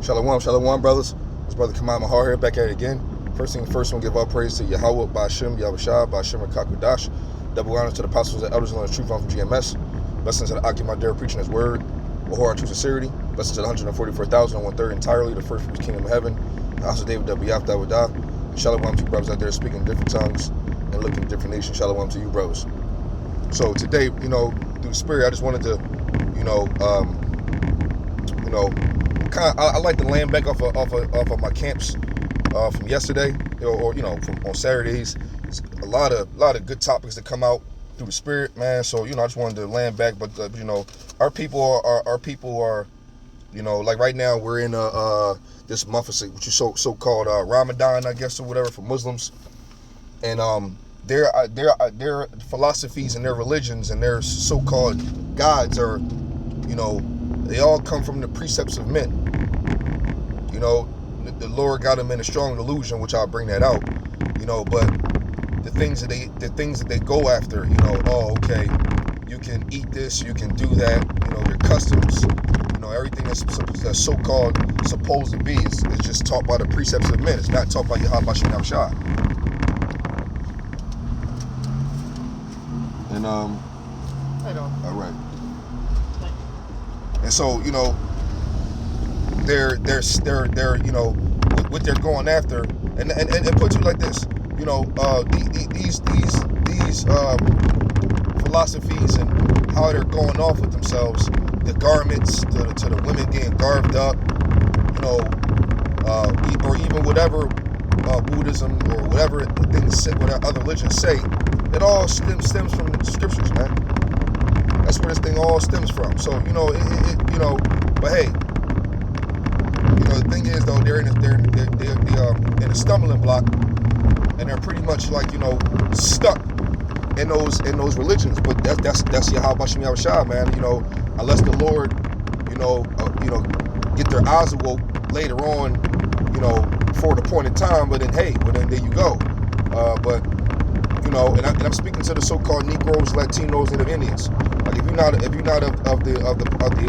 Shalom, shalom, brothers. This brother Kamal Mahar here, back at it again. First thing first, we'll give all praise to Yahawah Bahasham Yahawashi, qadash. Double honors to the apostles and elders and the truth from GMS. Blessings to the Akimadar preaching his word. Wahor true sincerity. Blessings to the 144,000 and 1/3 entirely, the first fruits kingdom of heaven. The house of David, Dawadah. Shalom to you brothers out there speaking different tongues and looking at different nations. Shalom to you brothers. So today, through the spirit, I just wanted to, I like to land back off of my camps from yesterday, or from on Saturdays. It's a lot of good topics that come out through the spirit, man. So I just wanted to land back, but our people are like right now we're in this month of which is so-called Ramadan, I guess, or whatever, for Muslims, and their philosophies and their religions and their so-called gods are, they all come from the precepts of men. The Lord got them in a strong delusion, which I'll bring that out. But the things that they go after, okay, you can eat this, you can do that, your customs, everything that's so-called supposed to be is just taught by the precepts of men. It's not taught by Yahawah Bahasham Yahawashi. And all right. And so they're what they're going after, and put you like this, these philosophies and how they're going off with themselves, the garments to the women getting garved up, or even whatever Buddhism or whatever things say, what other religions say, it all stems from the scriptures, man. That's where this thing all stems from. So but hey, the thing is though, they're in a stumbling block, and they're pretty much like stuck in those religions. But that's Yahawah Bahasham Yahawashi, man. Unless the Lord get their eyes awoke later on, for the point in time. But then there you go. And I'm speaking to the so-called Negroes, Latinos, and Indians. Like if you're not of the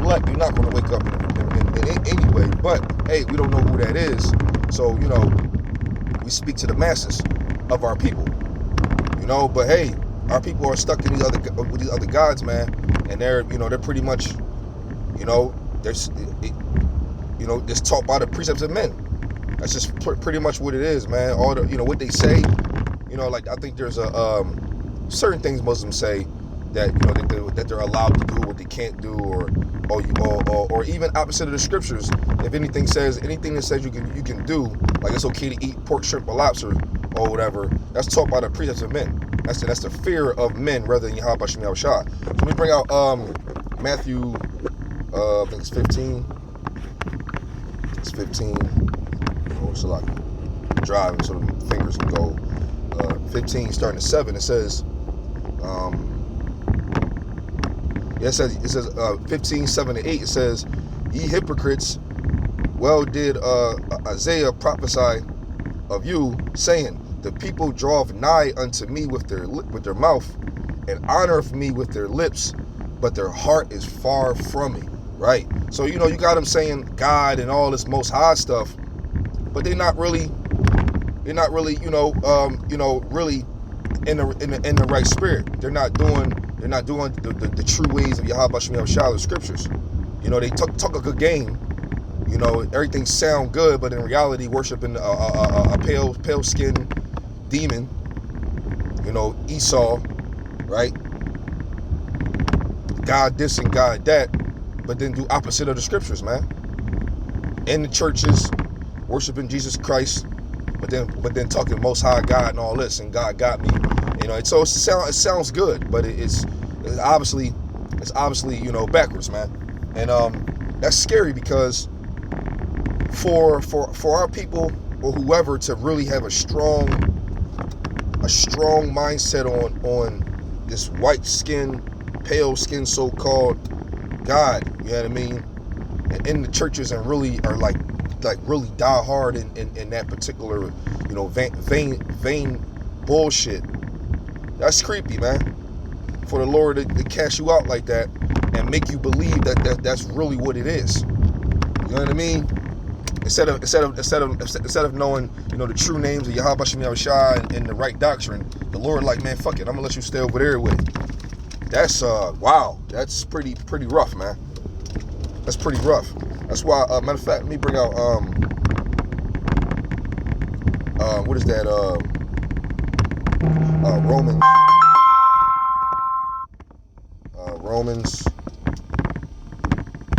elect, you're not going to wake up in any way. But hey, we don't know who that is, so we speak to the masses of our people. But hey, our people are stuck in with these other gods, man, and they're pretty much they're just taught by the precepts of men. That's just pretty much what it is, man. All the what they say. Like I think there's certain things Muslims say that that they're allowed to do, what they can't do, or even opposite of the scriptures. If anything that says you can do, like it's okay to eat pork, shrimp, or lobster, or whatever, that's taught by the precepts of men. That's the fear of men rather than Yahawah Bahasham Yahawashi. So let me bring out Matthew, I think it's 15. It's 15. So like driving so the fingers can go. 15 starting at 7, it says it says 15, 7 to 8, it says, ye hypocrites, well did Isaiah prophesy of you, saying, the people draweth nigh unto me with their mouth, and honoreth me with their lips, but their heart is far from me. Right? So you got them saying God and all this most high stuff, but they're not really really in the right spirit. They're not doing the true ways of Yahawah Bahasham Yahawashi, the scriptures. They talk a good game. Everything sound good, but in reality, worshiping a pale skinned demon. Esau, right? God this and God that, but then do opposite of the scriptures, man. In the churches, worshiping Jesus Christ, but then talking Most High God and all this, and God got me, So it sounds good, but it's obviously backwards, man. And that's scary, because for our people or whoever to really have a strong mindset on this white skin, pale skin so-called God, you know what I mean, and in the churches, and really are like really die hard in that particular vain bullshit. That's creepy, man. For the Lord to cast you out like that and make you believe that that's really what it is. You know what I mean? Instead of knowing, the true names of Yahawah Bahasham Yahawashi and the right doctrine, the Lord like, man, fuck it, I'm gonna let you stay over there with it. That's wow. That's pretty rough, man. That's pretty rough. That's why, matter of fact, let me bring out what is that? Romans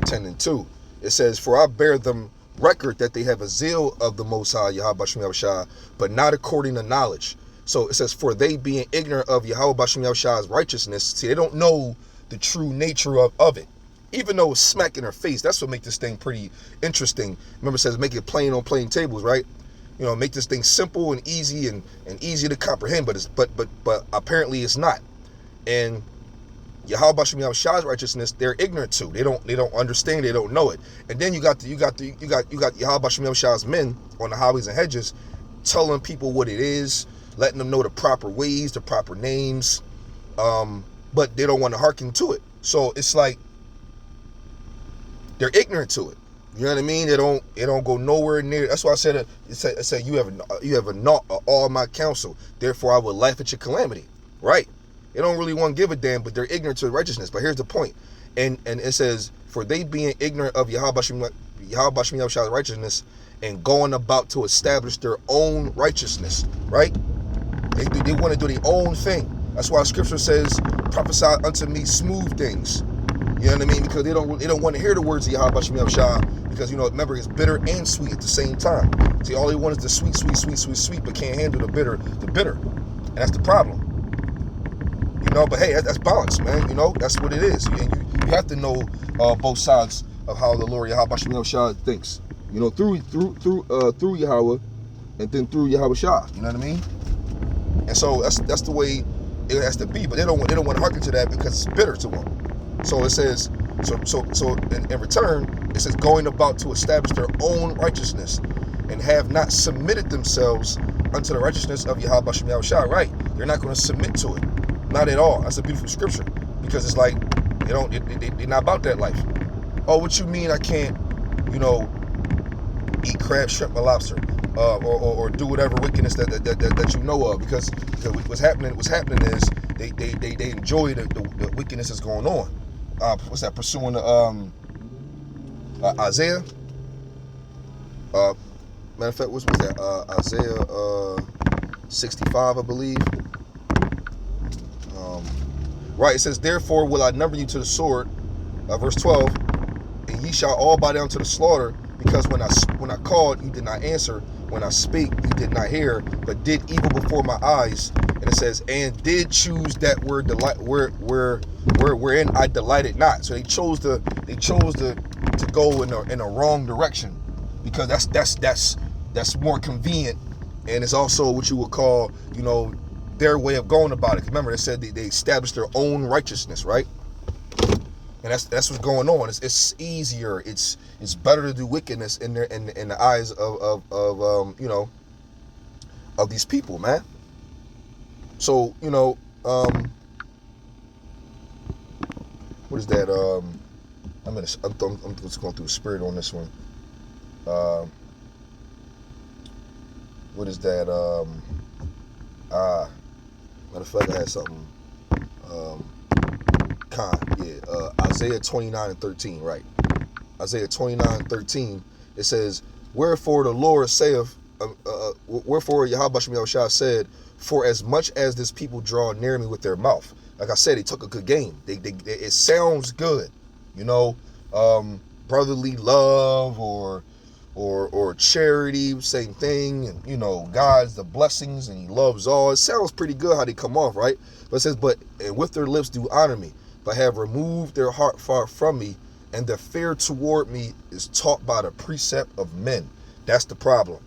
10:2. It says, "For I bear them record that they have a zeal of the Most High Yahawah Bahasham Yahawashi, but not according to knowledge." So it says, "For they being ignorant of Yahawah Bahasham Yahawashi's righteousness," see, they don't know the true nature of it. Even though it's smack in their face, that's what makes this thing pretty interesting. Remember, it says, make it plain on plain tables, right? Make this thing simple and easy and easy to comprehend, but apparently it's not. And Yahawah Bahasham Yahawashi's righteousness, they're ignorant to. They don't understand. They don't know it. And then you got Yahawah Bahasham Yahawashi's men on the highways and hedges, telling people what it is, letting them know the proper ways, the proper names, but they don't want to hearken to it. So it's like they're ignorant to it. You know what I mean? It don't go nowhere near. That's why I said it said you have a naught of all my counsel. Therefore, I will laugh at your calamity. Right? They don't really want to give a damn, but they're ignorant to righteousness. But here's the point. And it says, for they being ignorant of Yahawah Bahasham Yahawashi's righteousness and going about to establish their own righteousness, right? They want to do their own thing. That's why Scripture says, prophesy unto me smooth things. You know what I mean? Because they don't want to hear the words of Yahawah Bahasham Yahawashi, because remember, it's bitter and sweet at the same time. See, all they want is the sweet, but can't handle the bitter. And that's the problem. But hey, that's balance, man. That's what it is. You have to know both sides of how the Lord Yahawah Bahasham Yahawashi thinks. Through Yahweh, and then through Yahawashi. You know what I mean? And so that's the way it has to be. But they don't want to hearken to that because it's bitter to them. So it says, so in return, it says, going about to establish their own righteousness, and have not submitted themselves unto the righteousness of Yahawah Bahasham Yahawashi. Right? They're not going to submit to it. Not at all. That's a beautiful scripture, because it's like they're not about that life. Oh, what you mean I can't, eat crab, shrimp, or lobster, or do whatever wickedness that you know of? Because what's happening is they enjoy the wickedness that's going on. What's that? Pursuing the Isaiah. Matter of fact, what's that? Isaiah 65, I believe. Right, it says, "Therefore will I number you to the sword," verse 12, "and ye shall all bow down to the slaughter, because when I called, you did not answer, when I spake, you did not hear, but did evil before my eyes." And it says, "and did choose that word delight wherein I delighted not." So they chose to go in a wrong direction, because that's more convenient, and it's also what you would call, their way of going about it. Remember, they said they established their own righteousness, right? And that's what's going on. It's easier. It's better to do wickedness in the eyes of these people, man. So what is that? I'm just going through the spirit on this one. What is that? Matter of fact, I had something. Isaiah 29:13, right? Isaiah 29:13. It says, "Wherefore the Lord saith, wherefore Yahawah Bahasham Yahawashi said, for as much as this people draw near me with their mouth." Like I said, they took a good game. It sounds good, brotherly love or charity, same thing, and God's the blessings and He loves all. It sounds pretty good how they come off, right? But it says, and with their lips do honor me, but have removed their heart far from me, and the fear toward me is taught by the precept of men. That's the problem.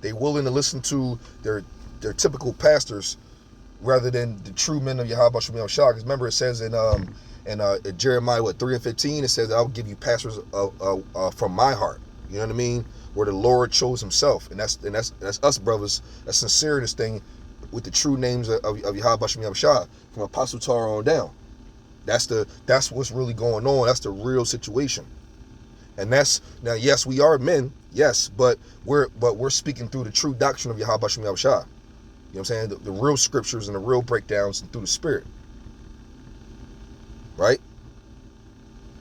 They willing to listen to their typical pastors rather than the true men of Yahawah Bahasham Yahawashi. Because remember, it says in Jeremiah 3:15, it says, "I'll give you pastors from my heart." You know what I mean? Where the Lord chose Himself, and that's us brothers. That's sincere in this thing, with the true names of Yahawah Bahasham Yahawashi, from Apostle Tara on down. That's what's really going on. That's the real situation. And that's, now, yes, we are men, yes, but we're speaking through the true doctrine of Yahawah Bahasham Yahawashi. You know what I'm saying? The real scriptures and the real breakdowns through the Spirit. Right?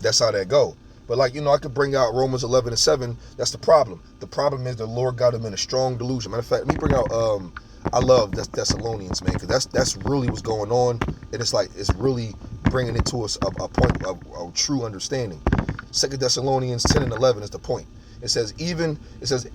That's how that go. But like, I could bring out Romans 11:7. That's the problem. The problem is the Lord got him in a strong delusion. Matter of fact, let me bring out, I love Thessalonians, man, because that's really what's going on. And it's like, it's really bringing it to us a point of true understanding. 2 Thessalonians 10:11 is the point. It says,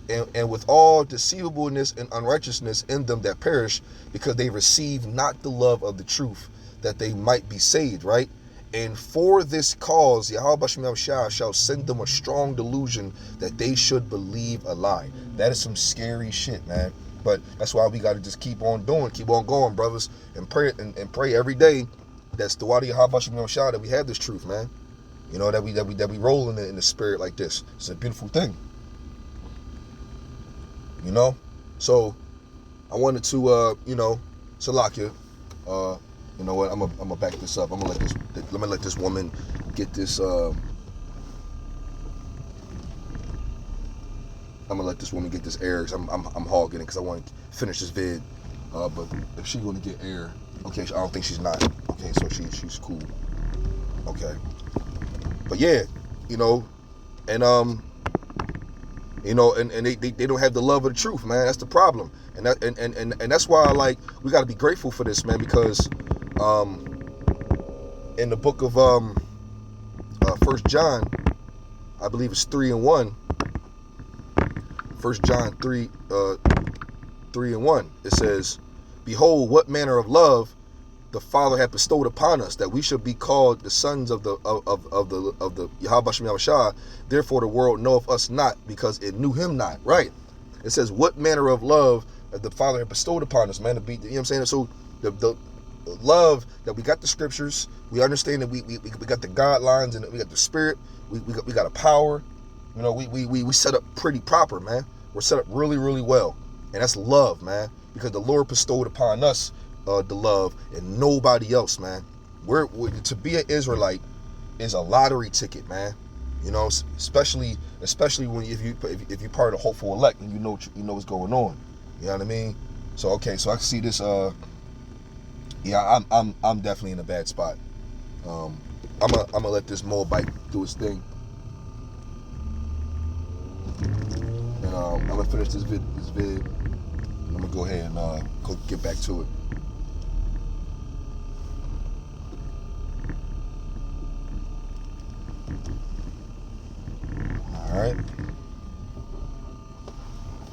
and with all deceivableness and unrighteousness in them that perish, because they receive not the love of the truth, that they might be saved, right? And for this cause, Yahawah Bahasham Yahawashi shall send them a strong delusion that they should believe a lie. That is some scary shit, man. But that's why we got to just keep on going, brothers, and pray every day. That's the wadi Yahawah Bahasham Yahawashi that we have this truth, man. That we roll in the Spirit like this. It's a beautiful thing. So I wanted to Salakia. You know what? I'm gonna back this up. Let me let this woman get this. I'm gonna let this woman get this air. Cause I'm hogging it because I want to finish this vid. But if she's gonna get air, okay. I don't think she's not. Okay, so she's cool. Okay. But yeah, and they don't have the love of the truth, man. That's the problem, and that's why we got to be grateful for this, man, because in the book of 1 John, I believe it's 3:1. 1 John 3:1. It says, "Behold, what manner of love the Father hath bestowed upon us, that we should be called the sons of the Yahawah Bahasham Yahawashi. Therefore the world knoweth us not, because it knew him not." Right? It says, what manner of love the Father hath bestowed upon us, man, to be, what I'm saying? So the love that we got the scriptures, we understand that we got the guidelines, and we got the Spirit, we got a power. We set up pretty proper, man. We're set up really, really well. And that's love, man, because the Lord bestowed upon us the love and nobody else, man. We're to be an Israelite is a lottery ticket, man. Especially when if you're part of the hopeful elect and you know what's going on. You know what I mean? So okay, so I can see this. Yeah, I'm definitely in a bad spot. I'm gonna let this Moabite do its thing, and I'm gonna finish this vid. I'm gonna go ahead and go get back to it. All right.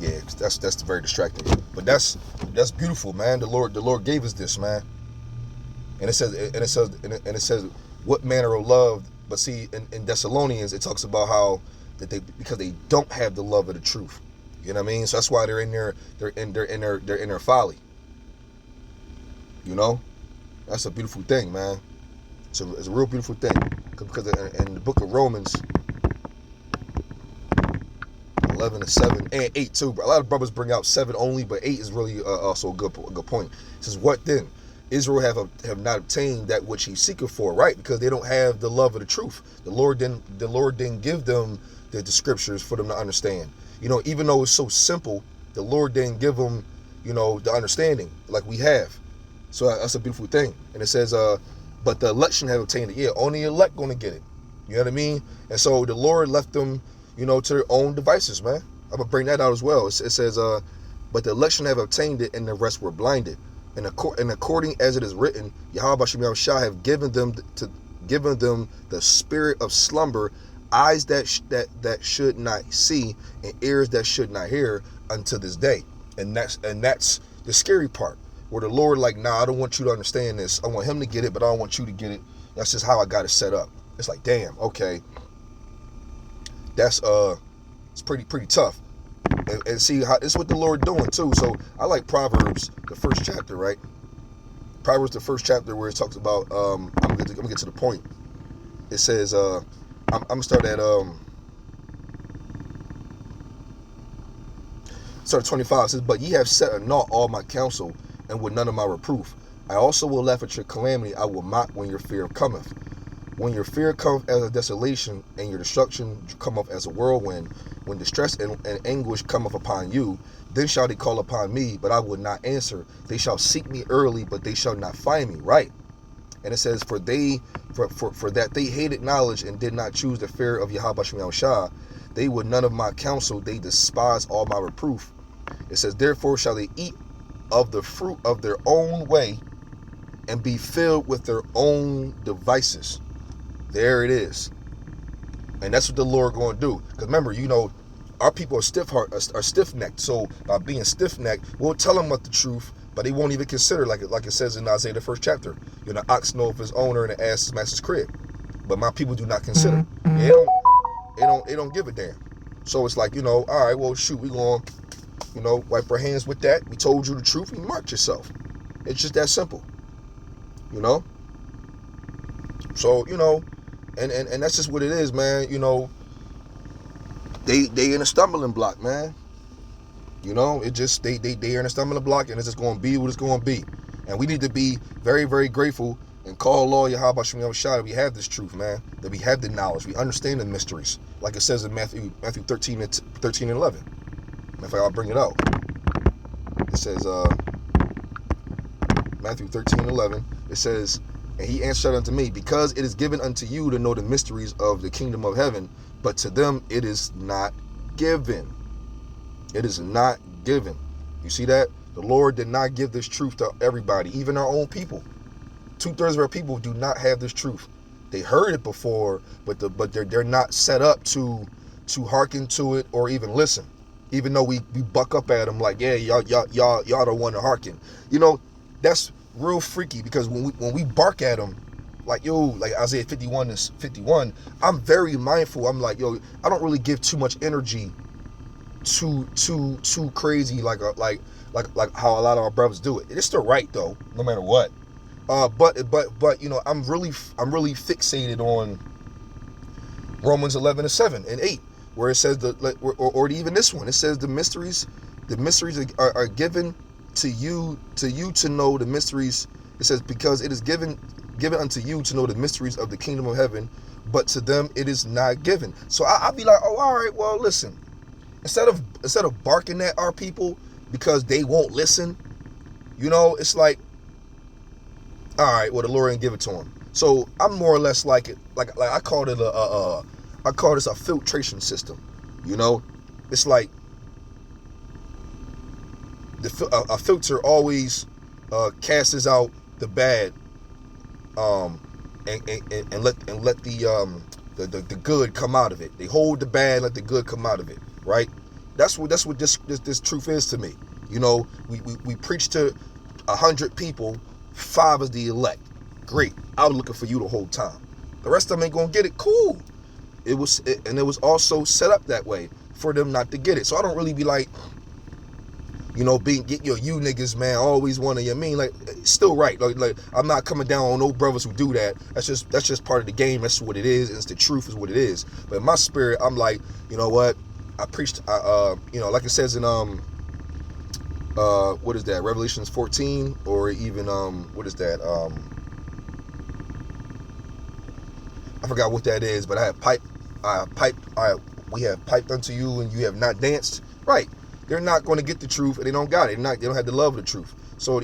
Yeah, that's very distracting, but that's beautiful, man. The Lord gave us this, man. And it says what manner of love. But see, in Thessalonians, it talks about how that because they don't have the love of the truth. You know what I mean? So that's why they're in their folly. That's a beautiful thing, man. It's a real beautiful thing, because in the book of Romans 11:7 and 8 too. A lot of brothers bring out 7 only, but 8 is really also a good point. It says, what then? Israel have not obtained that which he seeketh for, right? Because they don't have the love of the truth. The Lord didn't give them the scriptures for them to understand. Even though it's so simple, the Lord didn't give them, the understanding like we have. So that's a beautiful thing. And it says, but the election have obtained it. Yeah, only the elect gonna get it. You know what I mean? And so the Lord left them, to their own devices, man. I'm gonna bring that out as well. It says, but the election have obtained it, and the rest were blinded. And according as it is written, Yahawah Bahasham Yahawashi have given them the spirit of slumber, eyes that should not see, and ears that should not hear, unto this day. And that's the scary part, where the Lord nah, I don't want you to understand this. I want him to get it, but I don't want you to get it. That's just how I got it set up. It's like, damn, okay. That's it's pretty tough. And see how it's what the Lord doing too. So I like Proverbs, the first chapter, right? Proverbs, the first chapter, where it talks about I'm gonna get to the point. It says I'm gonna start at start at 25. It says, but ye have set at naught all my counsel, and with none of my reproof. I also will laugh at your calamity. I will mock when your fear cometh. When your fear comes as a desolation, and your destruction cometh as a whirlwind, when distress and anguish cometh upon you, then shall they call upon me, but I will not answer. They shall seek me early, but they shall not find me. Right? And it says, for that they hated knowledge and did not choose the fear of Yahawah Bahasham Yahawashi, they would none of my counsel, they despise all my reproof. It says, therefore shall they eat of the fruit of their own way, and be filled with their own devices. There it is. And that's what the Lord going to do. Because remember, our people are stiff-necked. So by being stiff-necked, we'll tell them what the truth, but they won't even consider, like it says in Isaiah the 1st chapter. Ox knoweth his owner, and the ass his master's crib. But my people do not consider. They don't give a damn. So it's like, all right, well, shoot, we going to, wipe our hands with that. We told you the truth. You marked yourself. It's just that simple. So, and that's just what it is, man. They in a stumbling block, man. It just, they are in a stumbling block, and it's just going to be what it's going to be. And we need to be very, very grateful and call Lord Yahawah Bahasham Yahawashi that we have this truth, man. That we have the knowledge. We understand the mysteries. Like it says in Matthew 13 and 11. Matter of fact, I'll bring it out. It says, Matthew 13 and 11. It says, and he answered unto me, because it is given unto you to know the mysteries of the kingdom of heaven, but to them it is not given. It is not given. You see that? The Lord did not give this truth to everybody, even our own people. 2/3 of our people do not have this truth. They heard it before, but they're not set up to hearken to it or even listen. Even though we buck up at them like, yeah, y'all don't want to hearken. That's real freaky, because when we bark at them, like Isaiah 51 is 51, I'm very mindful. I'm like, I don't really give too much energy too crazy like how a lot of our brothers do it. It's still right though, no matter what. But I'm really fixated on Romans 11 and 7 and 8, where it says or even this one, it says the mysteries are given to you to know the mysteries. It says, because it is given unto you to know the mysteries of the kingdom of heaven, but to them it is not given. So I'll be like, oh, all right, well, listen, instead of barking at our people because they won't listen, it's like, all right, well, the Lord didn't give it to them. So I'm more or less like it, like I call it I call this a filtration system. It's like a filter always casts out the bad, and let the good come out of it. They hold the bad, let the good come out of it, right? That's what this truth is to me. We preach to 100 people, 5 is the elect. Great. I was looking for you the whole time. The rest of them ain't gonna get it. Cool. It was also set up that way for them not to get it. So I don't really be like, you niggas, man, always one of your mean, like, still right. Like I'm not coming down on no brothers who do that. That's just part of the game. That's what it is. It's the truth is what it is. But in my spirit, I'm like, you know what? I preached, like it says in what is that? Revelations 14, or even what is that? I forgot what that is, but we have piped unto you, and you have not danced. Right? They're not going to get the truth, and they don't got it. They don't have the love of the truth. So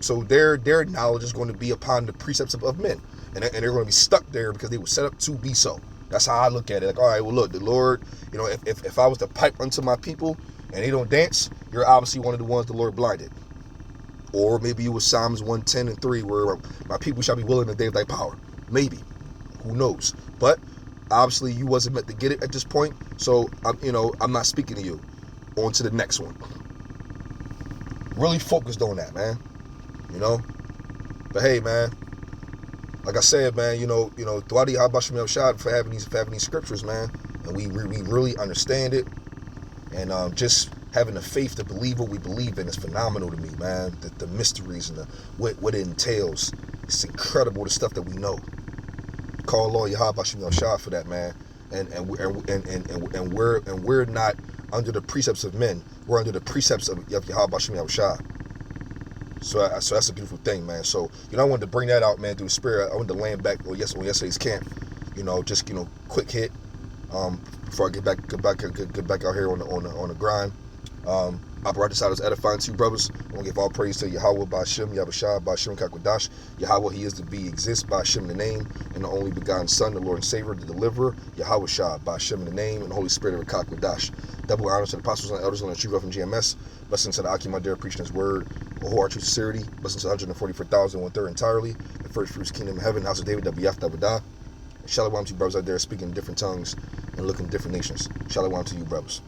so their knowledge is going to be upon the precepts of men, and they're going to be stuck there because they were set up to be so. That's how I look at it. Like, all right, well, look, the Lord, if I was to pipe unto my people and they don't dance, you're obviously one of the ones the Lord blinded. Or maybe it was Psalms 110 and 3, where my people shall be willing in the day of thy power. Maybe. Who knows? But obviously you wasn't meant to get it at this point. So I'm not speaking to you. On to the next one. Really focused on that, man. But hey, man, like I said, man, throughout the Yahawah Bahasham Yahawashi for having these scriptures, man, and we really understand it, and just having the faith to believe what we believe in is phenomenal to me, man. The mysteries and what it entails, it's incredible, the stuff that we know. Call Lord Yahawah Bahasham Yahawashi for that, man. And we're not under the precepts of men. We're under the precepts of Yahawah Bahasham Yahawashi. So that's a beautiful thing, man. So, I wanted to bring that out, man, through the spirit. I wanted to land back on yesterday's camp. Just quick hit. Before I get back out here on the grind. I brought this out as edifying to you, brothers. I want to give all praise to Yahawah Bahasham Yahawashi, Bahasham qadash. Yahawah, He is to be, exists, Bahasham in the name, and the only begotten Son, the Lord and Savior, the Deliverer, Yahawah Bahasham in the name, and the Holy Spirit of qadash. Double honors to the apostles and the elders and the true from GMS. Blessings to the Akim Adir preaching His word, whole true sincerity. Blessings to 144,000, 1/3 entirely. The first fruits, kingdom of heaven, house of David, WF, Davidah. Shalom to you, brothers out there speaking in different tongues and looking at different nations. Shalom to you, brothers.